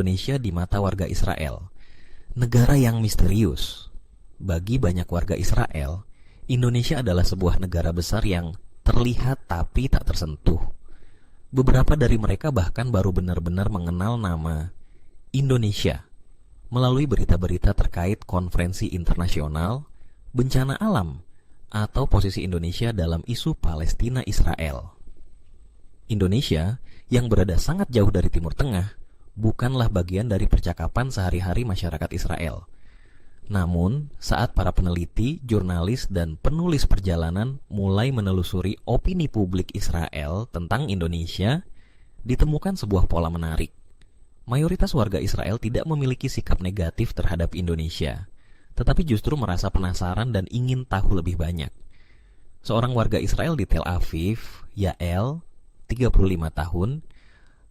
Indonesia di mata warga Israel? Negara yang misterius. Bagi banyak warga Israel, Indonesia adalah sebuah negara besar yang terlihat tapi tak tersentuh. Beberapa dari mereka bahkan baru benar-benar mengenal nama Indonesia melalui berita-berita terkait konferensi internasional, bencana alam, atau posisi Indonesia dalam isu Palestina-Israel. Indonesia yang berada sangat jauh dari Timur Tengah bukanlah bagian dari percakapan sehari-hari masyarakat Israel. Namun, saat para peneliti, jurnalis, dan penulis perjalanan mulai menelusuri opini publik Israel tentang Indonesia, ditemukan sebuah pola menarik. Mayoritas warga Israel tidak memiliki sikap negatif terhadap Indonesia, tetapi justru merasa penasaran dan ingin tahu lebih banyak. Seorang warga Israel di Tel Aviv, Yael, 35 tahun,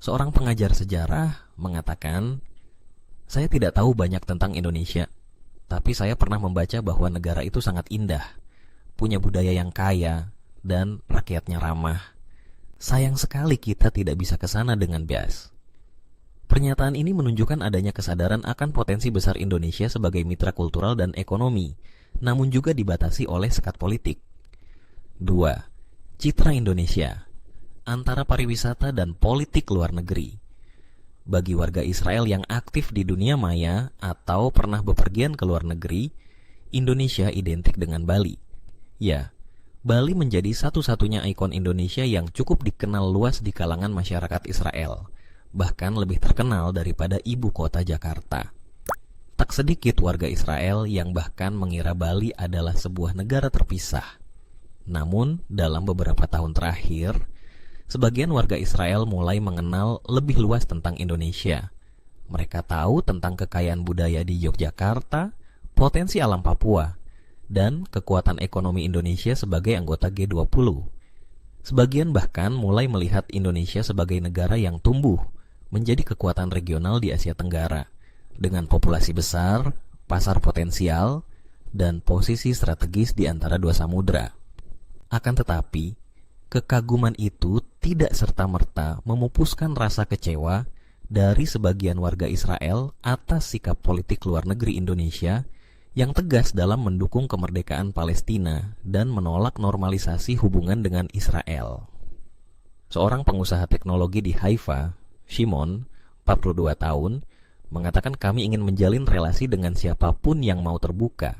seorang pengajar sejarah, mengatakan, "Saya tidak tahu banyak tentang Indonesia, tapi saya pernah membaca bahwa negara itu sangat indah, punya budaya yang kaya, dan rakyatnya ramah. Sayang sekali kita tidak bisa ke sana dengan bebas." Pernyataan ini menunjukkan adanya kesadaran akan potensi besar Indonesia sebagai mitra kultural dan ekonomi, namun juga dibatasi oleh sekat politik. 2. Citra Indonesia antara pariwisata dan politik luar negeri. Bagi warga Israel yang aktif di dunia maya atau pernah bepergian ke luar negeri, Indonesia identik dengan Bali. Ya, Bali menjadi satu-satunya ikon Indonesia yang cukup dikenal luas di kalangan masyarakat Israel, bahkan lebih terkenal daripada ibu kota Jakarta. Tak sedikit warga Israel yang bahkan mengira Bali adalah sebuah negara terpisah. Namun, dalam beberapa tahun terakhir, sebagian warga Israel mulai mengenal lebih luas tentang Indonesia. Mereka tahu tentang kekayaan budaya di Yogyakarta, potensi alam Papua, dan kekuatan ekonomi Indonesia sebagai anggota G20. Sebagian bahkan mulai melihat Indonesia sebagai negara yang tumbuh menjadi kekuatan regional di Asia Tenggara, dengan populasi besar, pasar potensial, dan posisi strategis di antara dua samudra. Akan tetapi, kekaguman itu tidak serta-merta memupuskan rasa kecewa dari sebagian warga Israel atas sikap politik luar negeri Indonesia yang tegas dalam mendukung kemerdekaan Palestina dan menolak normalisasi hubungan dengan Israel. Seorang pengusaha teknologi di Haifa, Shimon, 42 tahun, mengatakan, "Kami ingin menjalin relasi dengan siapapun yang mau terbuka,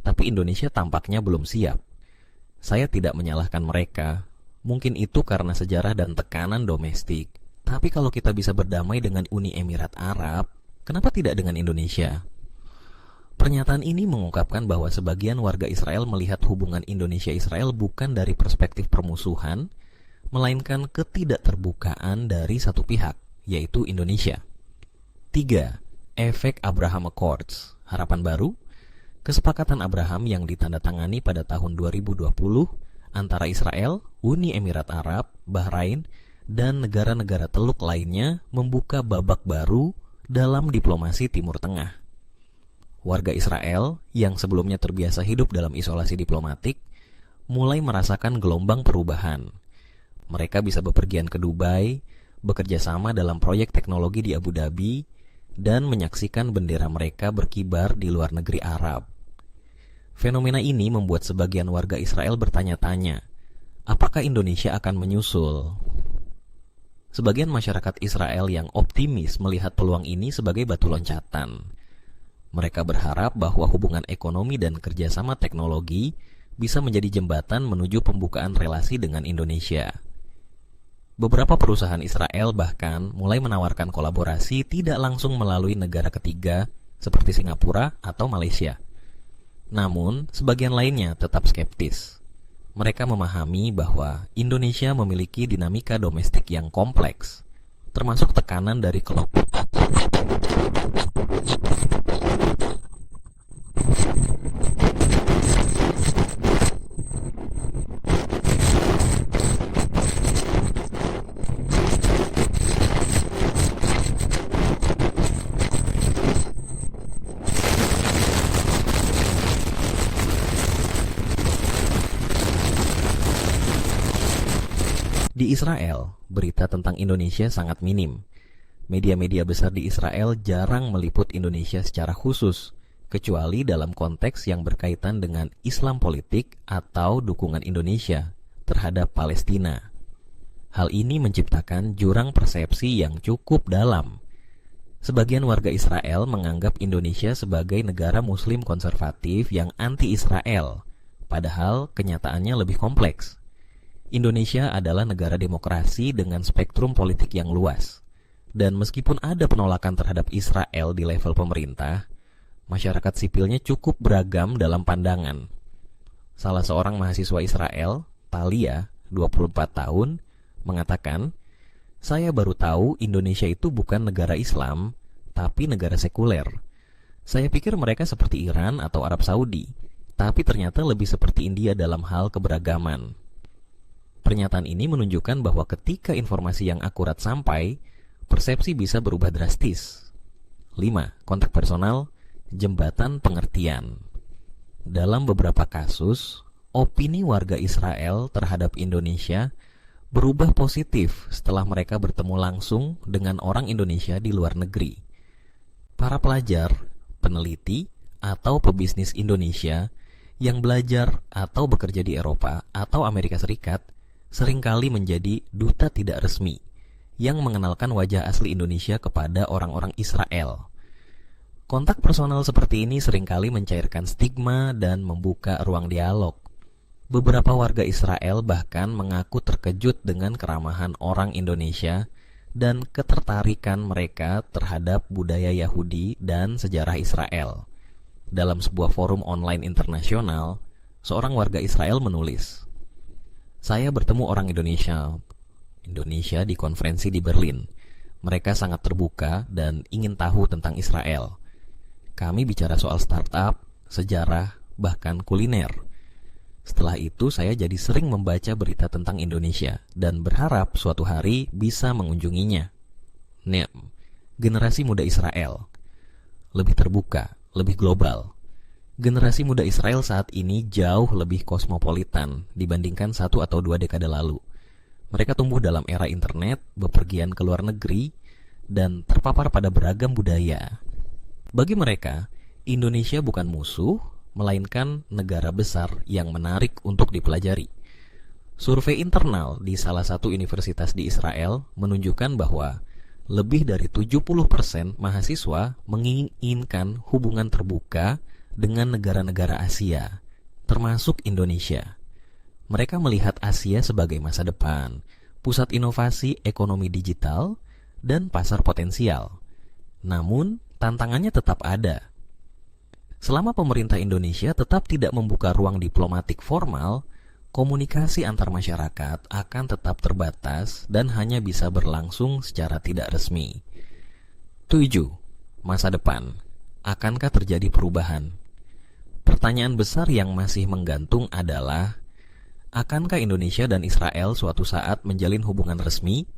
tapi Indonesia tampaknya belum siap. Saya tidak menyalahkan mereka. Mungkin itu karena sejarah dan tekanan domestik. Tapi kalau kita bisa berdamai dengan Uni Emirat Arab, kenapa tidak dengan Indonesia?" Pernyataan ini mengungkapkan bahwa sebagian warga Israel melihat hubungan Indonesia-Israel bukan dari perspektif permusuhan, melainkan ketidakterbukaan dari satu pihak, yaitu Indonesia. 3. Efek Abraham Accords, harapan baru. Kesepakatan Abraham yang ditandatangani pada tahun 2020 antara Israel, Uni Emirat Arab, Bahrain, dan negara-negara Teluk lainnya membuka babak baru dalam diplomasi Timur Tengah. Warga Israel yang sebelumnya terbiasa hidup dalam isolasi diplomatik mulai merasakan gelombang perubahan. Mereka bisa bepergian ke Dubai, bekerja sama dalam proyek teknologi di Abu Dhabi, dan menyaksikan bendera mereka berkibar di luar negeri Arab. Fenomena ini membuat sebagian warga Israel bertanya-tanya, apakah Indonesia akan menyusul? Sebagian masyarakat Israel yang optimis melihat peluang ini sebagai batu loncatan. Mereka berharap bahwa hubungan ekonomi dan kerjasama teknologi bisa menjadi jembatan menuju pembukaan relasi dengan Indonesia. Beberapa perusahaan Israel bahkan mulai menawarkan kolaborasi tidak langsung melalui negara ketiga seperti Singapura atau Malaysia. Namun, sebagian lainnya tetap skeptis. Mereka memahami bahwa Indonesia memiliki dinamika domestik yang kompleks, termasuk tekanan dari kelompok Di Israel, berita tentang Indonesia sangat minim. Media-media besar di Israel jarang meliput Indonesia secara khusus, kecuali dalam konteks yang berkaitan dengan Islam politik atau dukungan Indonesia terhadap Palestina. Hal ini menciptakan jurang persepsi yang cukup dalam. Sebagian warga Israel menganggap Indonesia sebagai negara Muslim konservatif yang anti-Israel, padahal kenyataannya lebih kompleks. Indonesia adalah negara demokrasi dengan spektrum politik yang luas. Dan meskipun ada penolakan terhadap Israel di level pemerintah, masyarakat sipilnya cukup beragam dalam pandangan. Salah seorang mahasiswa Israel, Talia, 24 tahun, mengatakan, "Saya baru tahu Indonesia itu bukan negara Islam, tapi negara sekuler. Saya pikir mereka seperti Iran atau Arab Saudi, tapi ternyata lebih seperti India dalam hal keberagaman." Pernyataan ini menunjukkan bahwa ketika informasi yang akurat sampai, persepsi bisa berubah drastis. 5. Kontak personal, jembatan pengertian. Dalam beberapa kasus, opini warga Israel terhadap Indonesia berubah positif setelah mereka bertemu langsung dengan orang Indonesia di luar negeri. Para pelajar, peneliti, atau pebisnis Indonesia yang belajar atau bekerja di Eropa atau Amerika Serikat seringkali menjadi duta tidak resmi yang mengenalkan wajah asli Indonesia kepada orang-orang Israel. Kontak personal seperti ini seringkali mencairkan stigma dan membuka ruang dialog. Beberapa warga Israel bahkan mengaku terkejut dengan keramahan orang Indonesia dan ketertarikan mereka terhadap budaya Yahudi dan sejarah Israel. Dalam sebuah forum online internasional, seorang warga Israel menulis, "Saya bertemu orang Indonesia di konferensi di Berlin. Mereka sangat terbuka dan ingin tahu tentang Israel. Kami bicara soal startup, sejarah, bahkan kuliner. Setelah itu saya jadi sering membaca berita tentang Indonesia dan berharap suatu hari bisa mengunjunginya." Generasi muda Israel lebih terbuka, lebih global. Generasi muda Israel saat ini jauh lebih kosmopolitan dibandingkan 1 atau 2 dekade lalu. Mereka tumbuh dalam era internet, bepergian ke luar negeri, dan terpapar pada beragam budaya. Bagi mereka, Indonesia bukan musuh, melainkan negara besar yang menarik untuk dipelajari. Survei internal di salah satu universitas di Israel menunjukkan bahwa lebih dari 70% mahasiswa menginginkan hubungan terbuka dengan negara-negara Asia, termasuk Indonesia. Mereka melihat Asia sebagai masa depan, pusat inovasi ekonomi digital, dan pasar potensial. Namun, tantangannya tetap ada. Selama pemerintah Indonesia tetap tidak membuka ruang diplomatik formal, komunikasi antar masyarakat akan tetap terbatas dan hanya bisa berlangsung secara tidak resmi. 7. Masa depan. Akankah terjadi perubahan? Pertanyaan besar yang masih menggantung adalah, akankah Indonesia dan Israel suatu saat menjalin hubungan resmi?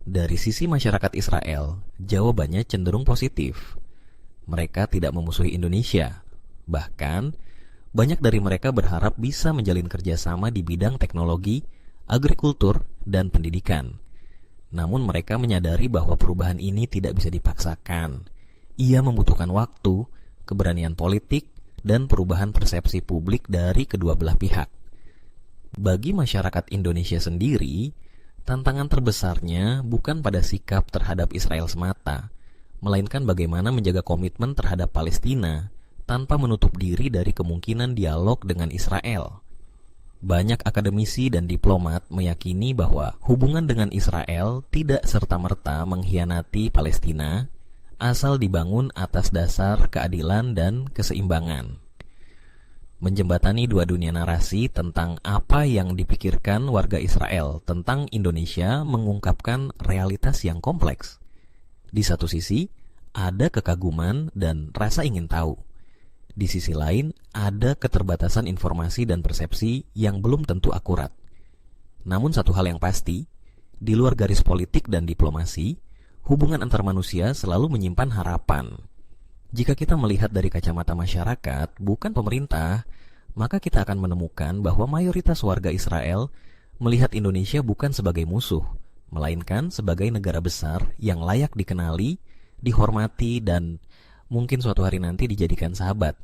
Dari sisi masyarakat Israel, jawabannya cenderung positif. Mereka tidak memusuhi Indonesia. Bahkan, banyak dari mereka berharap bisa menjalin kerjasama di bidang teknologi, agrikultur, dan pendidikan. Namun mereka menyadari bahwa perubahan ini tidak bisa dipaksakan. Ia membutuhkan waktu, keberanian politik, dan perubahan persepsi publik dari kedua belah pihak. Bagi masyarakat Indonesia sendiri, tantangan terbesarnya bukan pada sikap terhadap Israel semata, melainkan bagaimana menjaga komitmen terhadap Palestina tanpa menutup diri dari kemungkinan dialog dengan Israel. Banyak akademisi dan diplomat meyakini bahwa hubungan dengan Israel tidak serta-merta mengkhianati Palestina, asal dibangun atas dasar keadilan dan keseimbangan. Menjembatani dua dunia narasi tentang apa yang dipikirkan warga Israel tentang Indonesia mengungkapkan realitas yang kompleks. Di satu sisi, ada kekaguman dan rasa ingin tahu. Di sisi lain, ada keterbatasan informasi dan persepsi yang belum tentu akurat. Namun satu hal yang pasti, di luar garis politik dan diplomasi, hubungan antar manusia selalu menyimpan harapan. Jika kita melihat dari kacamata masyarakat, bukan pemerintah, maka kita akan menemukan bahwa mayoritas warga Israel melihat Indonesia bukan sebagai musuh, melainkan sebagai negara besar yang layak dikenali, dihormati, dan mungkin suatu hari nanti dijadikan sahabat.